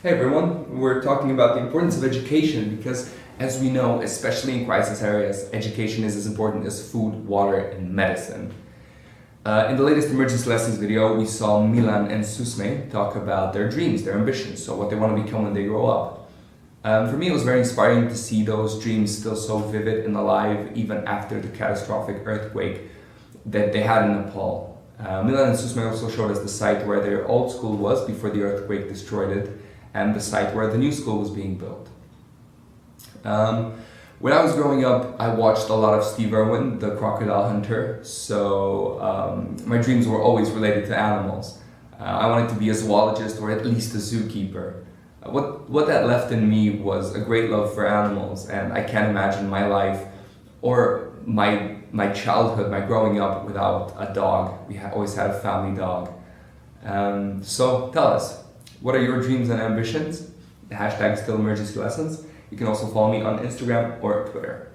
Hey everyone, we're talking about the importance of education because, as we know, especially in crisis areas, education is as important as food, water, and medicine. In the latest emergency lessons video, we saw Milana and Susme talk about their dreams, their ambitions, so what they want to become when they grow up. For me, it was very inspiring to see those dreams still so vivid and alive even after the catastrophic earthquake that they had in Nepal. Milana and Susme also showed us the site where their old school was before the earthquake destroyed it, and the site where the new school was being built. When I was growing up, I watched a lot of Steve Irwin, the crocodile hunter, so my dreams were always related to animals. I wanted to be a zoologist or at least a zookeeper. What that left in me was a great love for animals, and I can't imagine my life or my childhood, my growing up without a dog. We always had a family dog. So tell us, what are your dreams and ambitions? The hashtag is still emergency lessons. You can also follow me on Instagram or Twitter.